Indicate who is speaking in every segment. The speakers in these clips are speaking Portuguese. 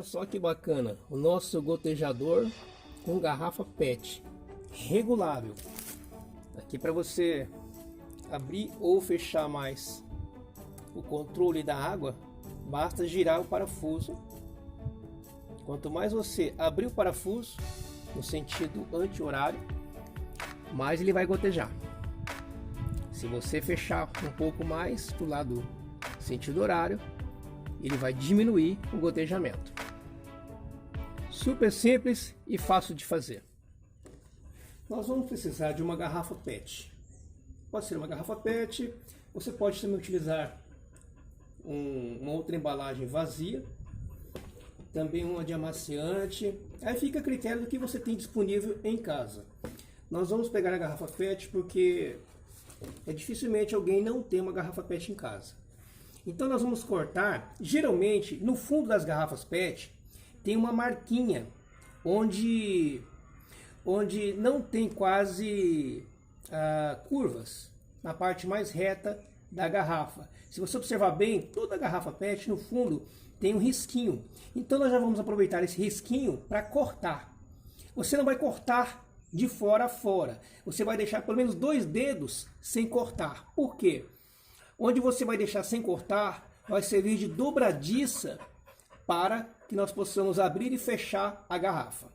Speaker 1: Olha só que bacana, o nosso gotejador com garrafa PET regulável. Aqui para você abrir ou fechar mais o controle da água, basta girar o parafuso. Quanto mais você abrir o parafuso no sentido anti-horário, mais ele vai gotejar. Se você fechar um pouco mais para o lado sentido horário, ele vai diminuir o gotejamento. Super simples e fácil de fazer. Nós vamos precisar de uma garrafa PET. Pode ser uma garrafa PET, você pode também utilizar uma outra embalagem vazia, também uma de amaciante. Aí fica a critério do que você tem disponível em casa. Nós vamos pegar a garrafa PET porque dificilmente alguém não tem uma garrafa PET em casa. Então nós vamos cortar, geralmente no fundo das garrafas PET tem uma marquinha onde não tem quase curvas, na parte mais reta da garrafa. Se você observar bem, toda a garrafa PET no fundo tem um risquinho. Então nós já vamos aproveitar esse risquinho para cortar. Você não vai cortar de fora a fora, você vai deixar pelo menos 2 dedos sem cortar. Por quê? Onde você vai deixar sem cortar, vai servir de dobradiça para que nós possamos abrir e fechar a garrafa.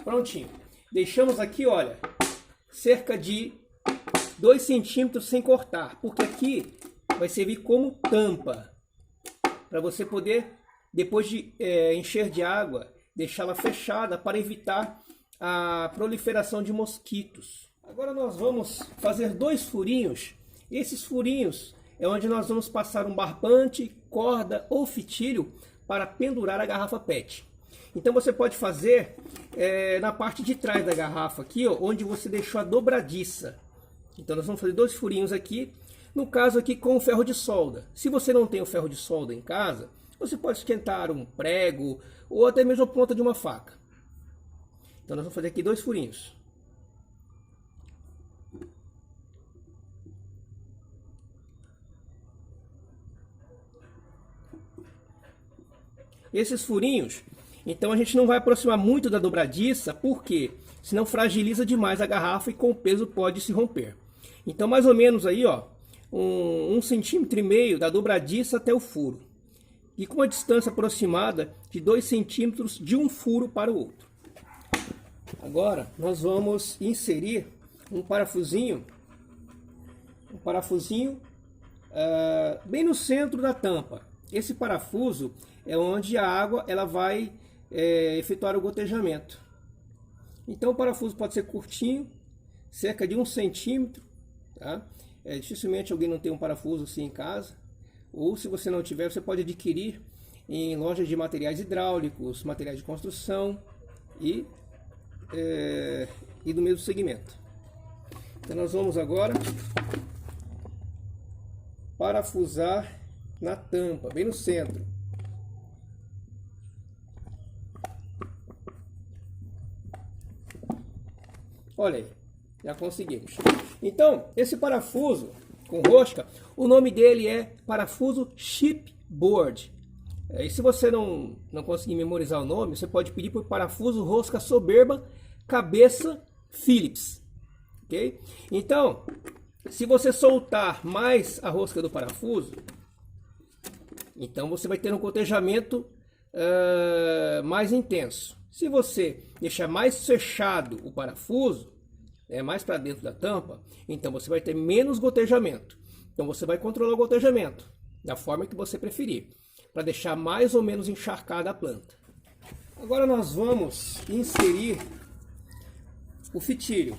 Speaker 1: Prontinho. Deixamos aqui, olha, cerca de 2 centímetros sem cortar, porque aqui vai servir como tampa, para você poder, depois de encher de água, deixá-la fechada para evitar a proliferação de mosquitos. Agora nós vamos fazer 2 furinhos. Esses furinhos é onde nós vamos passar um barbante, corda ou fitilho para pendurar a garrafa PET. Então você pode fazer na parte de trás da garrafa aqui, ó, onde você deixou a dobradiça. Então nós vamos fazer 2 furinhos aqui, no caso aqui com o ferro de solda. Se você não tem o ferro de solda em casa, você pode esquentar um prego ou até mesmo a ponta de uma faca. Então nós vamos fazer aqui 2 furinhos. Esses furinhos, então a gente não vai aproximar muito da dobradiça, porque senão fragiliza demais a garrafa e com o peso pode se romper. Então mais ou menos aí, ó, 1,5 centímetros da dobradiça até o furo. E com uma distância aproximada de 2 centímetros de um furo para o outro. Agora nós vamos inserir um parafusinho bem no centro da tampa. Esse parafuso é onde a água ela vai efetuar o gotejamento. Então o parafuso pode ser curtinho, cerca de 1 centímetro, tá? Dificilmente alguém não tem um parafuso assim em casa, ou se você não tiver, você pode adquirir em lojas de materiais hidráulicos, materiais de construção e do mesmo segmento. Então nós vamos agora parafusar na tampa, bem no centro. Olha aí, já conseguimos. Então, esse parafuso com rosca, o nome dele é parafuso chipboard. E se você não conseguir memorizar o nome, você pode pedir por parafuso rosca soberba cabeça Phillips. Ok? Então, se você soltar mais a rosca do parafuso, então você vai ter um gotejamento mais intenso. Se você deixar mais fechado o parafuso, mais para dentro da tampa, então você vai ter menos gotejamento. Então você vai controlar o gotejamento da forma que você preferir, para deixar mais ou menos encharcada a planta. Agora nós vamos inserir o fitilho.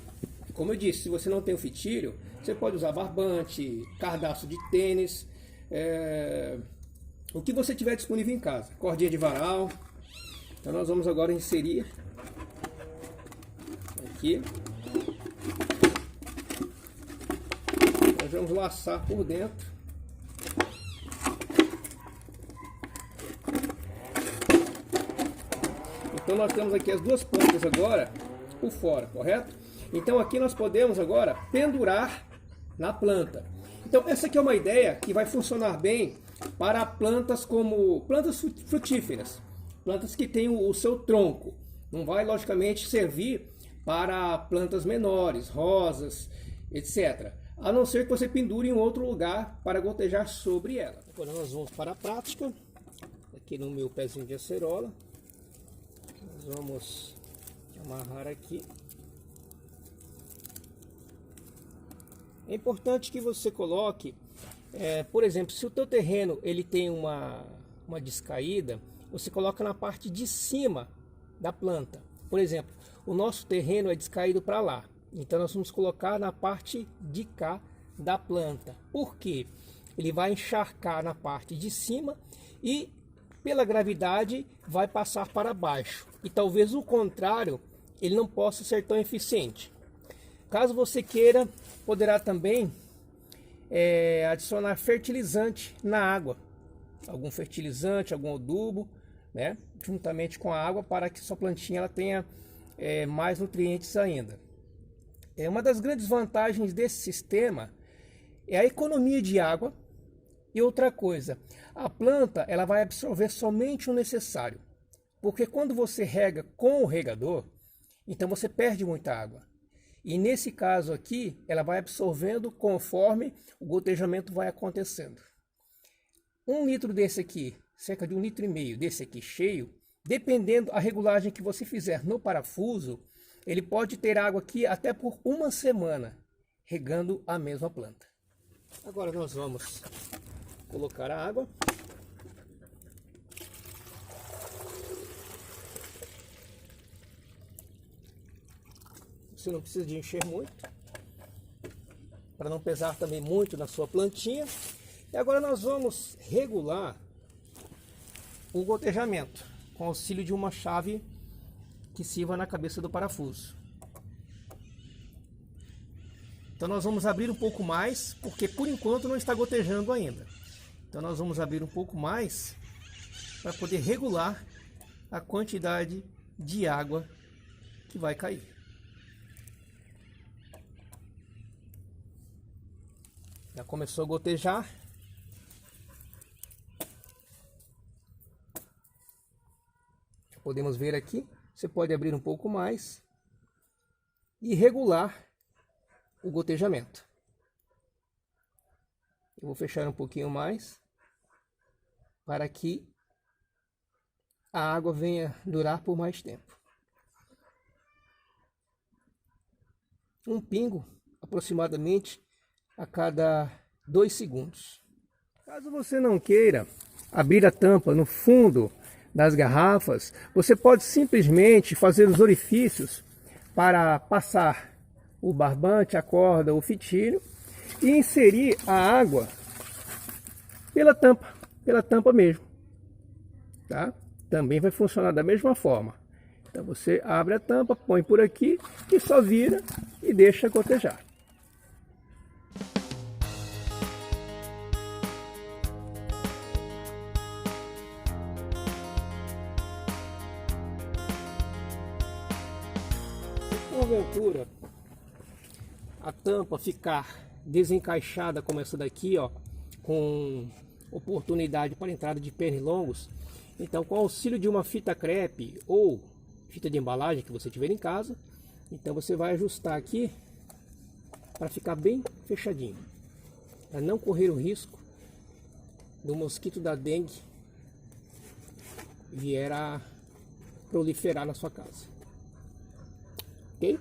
Speaker 1: Como eu disse, se você não tem o fitilho, você pode usar barbante, cardaço de tênis, o que você tiver disponível em casa, cordinha de varal. Então nós vamos agora inserir aqui. Nós vamos laçar por dentro. Então nós temos aqui as duas pontas agora por fora, correto? Então aqui nós podemos agora pendurar na planta. Então essa aqui é uma ideia que vai funcionar bem para plantas como plantas frutíferas, plantas que têm o seu tronco. Não vai logicamente servir para plantas menores, rosas, etc. A não ser que você pendure em outro lugar para gotejar sobre ela. Agora nós vamos para a prática. Aqui no meu pezinho de acerola, nós vamos amarrar aqui. É importante que você coloque, por exemplo, se o teu terreno ele tem uma descaída, você coloca na parte de cima da planta. Por exemplo, o nosso terreno é descaído para lá, então nós vamos colocar na parte de cá da planta. Por quê? Ele vai encharcar na parte de cima e pela gravidade vai passar para baixo. E talvez o contrário, ele não possa ser tão eficiente. Caso você queira, poderá também adicionar fertilizante na água. Algum fertilizante, algum adubo, né, juntamente com a água, para que sua plantinha ela tenha mais nutrientes ainda. Uma das grandes vantagens desse sistema é a economia de água. E outra coisa, a planta ela vai absorver somente o necessário. Porque quando você rega com o regador, então você perde muita água. E nesse caso aqui, ela vai absorvendo conforme o gotejamento vai acontecendo. 1 litro desse aqui, cerca de 1,5 litro desse aqui cheio, dependendo da regulagem que você fizer no parafuso, ele pode ter água aqui até por 1 semana, regando a mesma planta. Agora nós vamos colocar a água. Você não precisa de encher muito, para não pesar também muito na sua plantinha. E agora nós vamos regular o gotejamento com auxílio de uma chave que sirva na cabeça do parafuso. Então nós vamos abrir um pouco mais, porque por enquanto não está gotejando ainda. Então nós vamos abrir um pouco mais para poder regular a quantidade de água que vai cair. Já começou a gotejar. Podemos ver aqui, você pode abrir um pouco mais e regular o gotejamento. Eu vou fechar um pouquinho mais para que a água venha durar por mais tempo. Um pingo aproximadamente a cada 2 segundos. Caso você não queira abrir a tampa no fundo das garrafas, você pode simplesmente fazer os orifícios para passar o barbante, a corda, o fitilho e inserir a água pela tampa mesmo, tá? Também vai funcionar da mesma forma. Então você abre a tampa, põe por aqui e só vira e deixa gotejar. Porventura a tampa ficar desencaixada como essa daqui, ó, com oportunidade para entrada de pernilongos, então com o auxílio de uma fita crepe ou fita de embalagem que você tiver em casa, então você vai ajustar aqui para ficar bem fechadinho, para não correr o risco do mosquito da dengue vier a proliferar na sua casa. Ok?